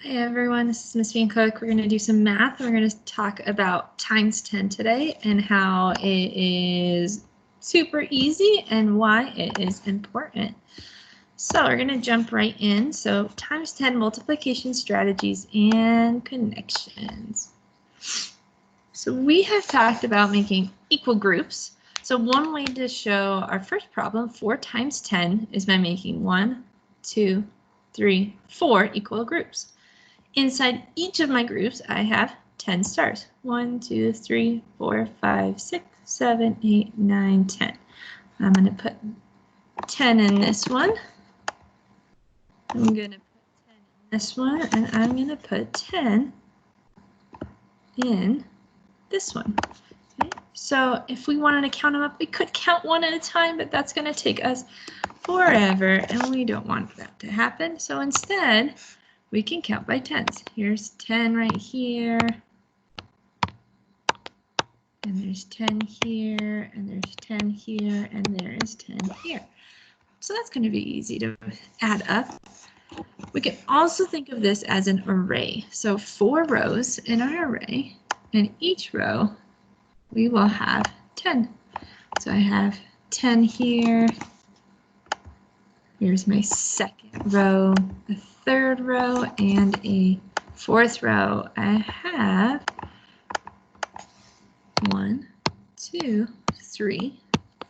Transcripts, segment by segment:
Hi everyone, this is Miss Pfankuch. We're going to do some math. We're going to talk about times 10 today and how it is super easy and why it is important. So we're going to jump right in. So times 10 multiplication strategies and connections. So we have talked about making equal groups. So one way to show our first problem, 4 times 10, is by making 1, 2, 3, 4 equal groups. Inside each of my groups, I have 10 stars. 1, 2, 3, 4, 5, 6, 7, 8, 9, 10. I'm going to put 10 in this one. I'm going to put 10 in this one, and I'm going to put 10 in this one. Okay? So if we wanted to count them up, we could count one at a time, but that's going to take us forever, and we don't want that to happen. So instead, we can count by tens. Here's 10 right here, and there's 10 here, and there's 10 here, and there is 10 here. So that's going to be easy to add up. We can also think of this as an array. So 4 rows in our array, and each row we will have 10. So I have 10 here. Here's my second row, a third row, and a fourth row. I have 1, 2, 3,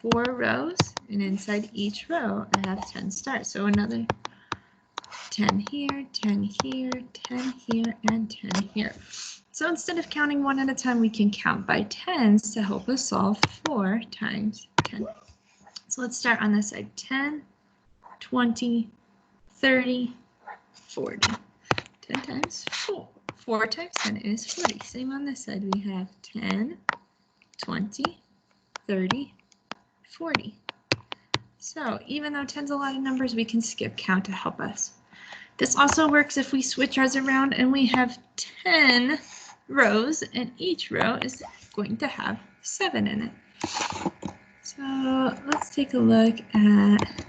4 rows, and inside each row I have 10 stars. So another 10 here, 10 here, 10 here, and 10 here. So instead of counting one at a time, we can count by tens to help us solve 4 times 10. So let's start on this side. 10, 20, 30, 40. 10 times 4. 4 times 10 is 40. Same on this side. We have 10, 20, 30, 40. So even though 10's a lot of numbers, we can skip count to help us. This also works if we switch ours around and we have 10 rows, and each row is going to have 7 in it. So let's take a look at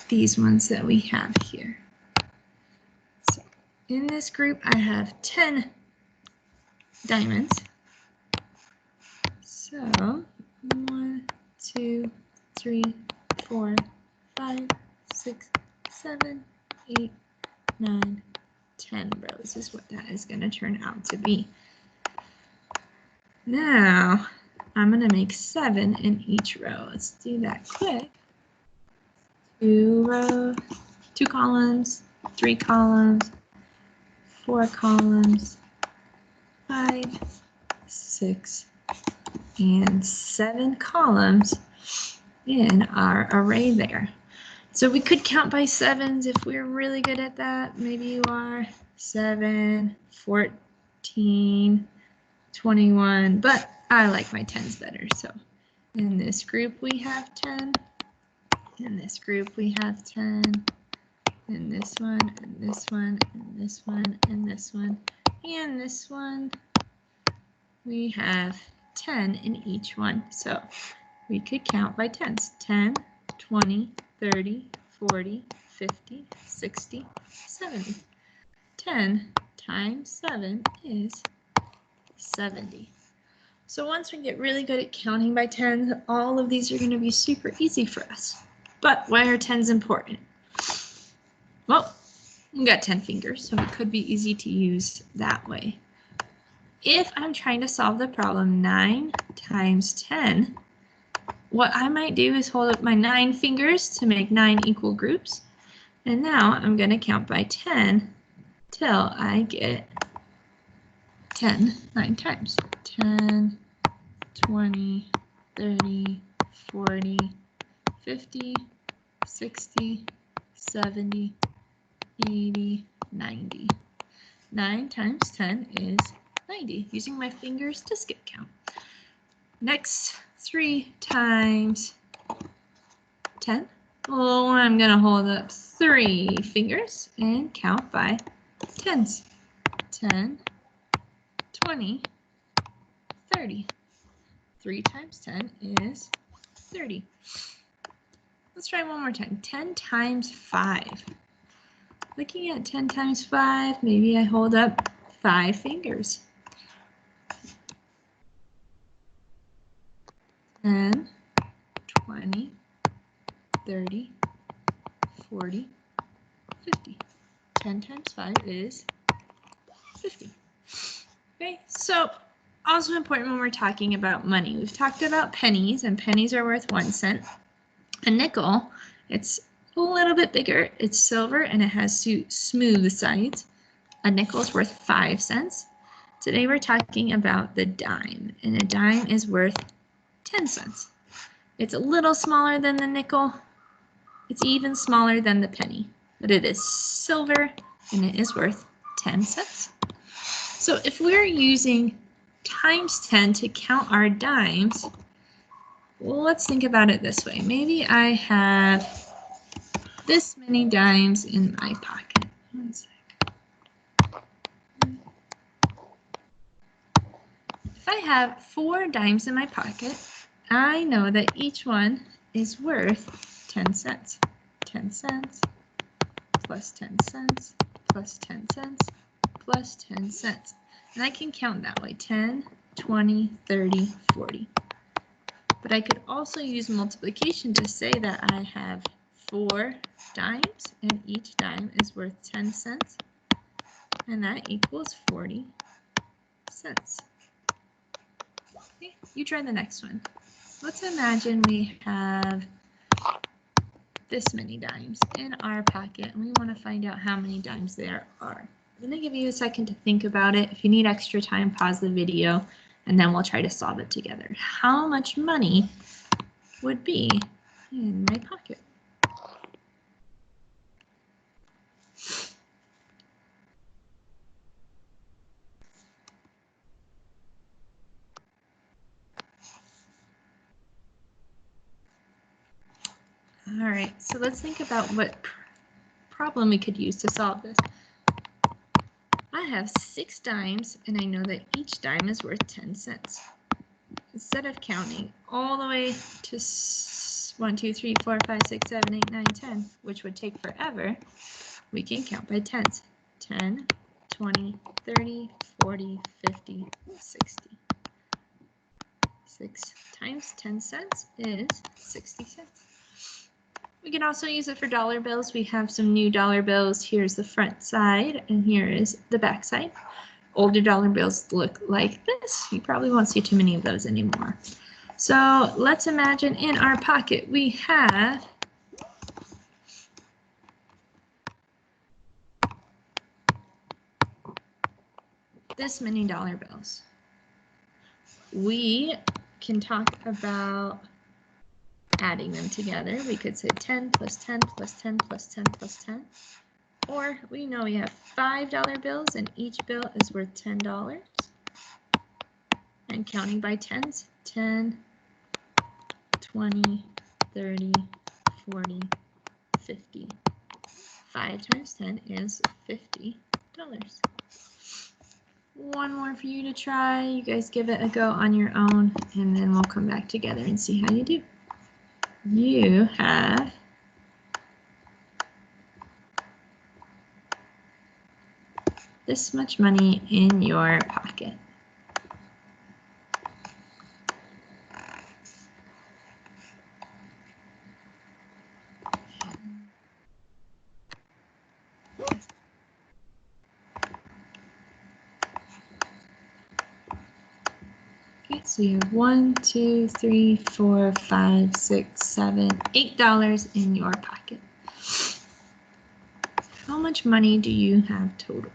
these ones that we have here. So in this group, I have 10 diamonds. So 1, 2, 3, 4, 5, 6, 7, 8, 9, 10 rows is what that is going to turn out to be. Now I'm going to make 7 in each row. Let's do that quick. 2 rows, 2 columns, 3 columns, 4 columns, 5, 6, and 7 columns in our array there. So we could count by sevens if we're really good at that. Maybe you are. 7, 14, 21, but I like my 10s better. So in this group we have 10. In this group we have 10. In this one, and this one, and this one, and this one, and this one. We have 10 in each one. So we could count by tens. 10, 20, 30, 40, 50, 60, 70. 10 times 7 is 70. So once we get really good at counting by tens, all of these are going to be super easy for us. But why are tens important? Well, we got 10 fingers, so it could be easy to use that way. If I'm trying to solve the problem 9 times 10, what I might do is hold up my 9 fingers to make 9 equal groups. And now I'm going to count by 10 till I get 10 9 times. 10, 20, 30, 40, 50, 60, 70, 80, 90. 9 times 10 is 90, using my fingers to skip count. Next, 3 times 10. Oh, I'm going to hold up 3 fingers and count by tens. 10, 20, 30. 3 times 10 is 30. Let's try one more time. 10 times 5. Looking at 10 times 5, maybe I hold up 5 fingers. 10, 20, 30, 40, 50. 10 times 5 is 50. Okay, so also important when we're talking about money. We've talked about pennies, and pennies are worth 1 cent. A nickel, it's a little bit bigger. It's silver, and it has two smooth sides. A nickel is worth 5 cents. Today we're talking about the dime, and a dime is worth 10 cents. It's a little smaller than the nickel. It's even smaller than the penny, but it is silver, and it is worth 10 cents. So if we're using times 10 to count our dimes, well, let's think about it this way. Maybe I have this many dimes in my pocket. One sec. If I have 4 dimes in my pocket, I know that each one is worth 10 cents. 10 cents plus 10 cents plus 10 cents plus 10 cents. And I can count that way, 10, 20, 30, 40. But I could also use multiplication to say that I have 4 dimes and each dime is worth 10 cents. And that equals 40 cents. Okay, you try the next one. Let's imagine we have this many dimes in our pocket and we want to find out how many dimes there are. I'm going to give you a second to think about it. If you need extra time, pause the video and then we'll try to solve it together. How much money would be in my pocket? All right, so let's think about what problem we could use to solve this. I have 6 dimes and I know that each dime is worth 10 cents. Instead of counting all the way to 1, 2, 3, 4, 5, 6, 7, 8, 9, 10, which would take forever, we can count by tens. 10, 20, 30, 40, 50, 60. 6 times 10 cents is 60 cents. We can also use it for dollar bills. We have some new dollar bills. Here's the front side and here is the back side. Older dollar bills look like this. You probably won't see too many of those anymore. So let's imagine in our pocket we have this many dollar bills. We can talk about adding them together. We could say 10 plus 10 plus 10 plus 10 plus 10. Or we know we have $5 bills and each bill is worth $10. And counting by tens, 10, 20, 30, 40, 50. 5 times 10 is $50. One more for you to try. You guys give it a go on your own and then we'll come back together and see how you do. You have this much money in your pocket. Okay, so you have 1, 2, 3, 4, 5, 6, 7, $8 in your pocket. How much money do you have total?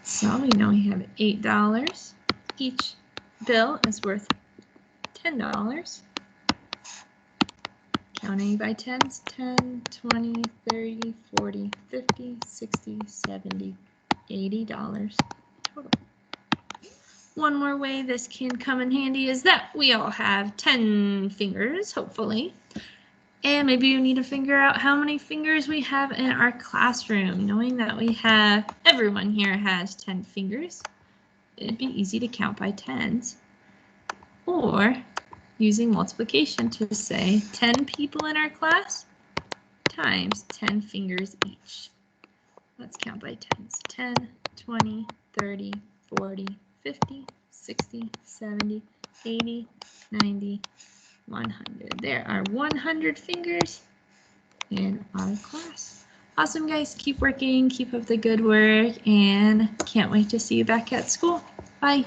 So we know we have $8. Each bill is worth $10. Counting by tens, 10, 20, 30, 40, 50, 60, 70, $80 total. One more way this can come in handy is that we all have 10 fingers, hopefully. And maybe you need to figure out how many fingers we have in our classroom. Knowing that we have, everyone here has 10 fingers, it'd be easy to count by tens. Or using multiplication to say 10 people in our class times 10 fingers each. Let's count by tens. 10, 20, 30, 40, 50, 60, 70, 80, 90, 100. There are 100 fingers in our class. Awesome, guys. Keep working. Keep up the good work, and can't wait to see you back at school. Bye.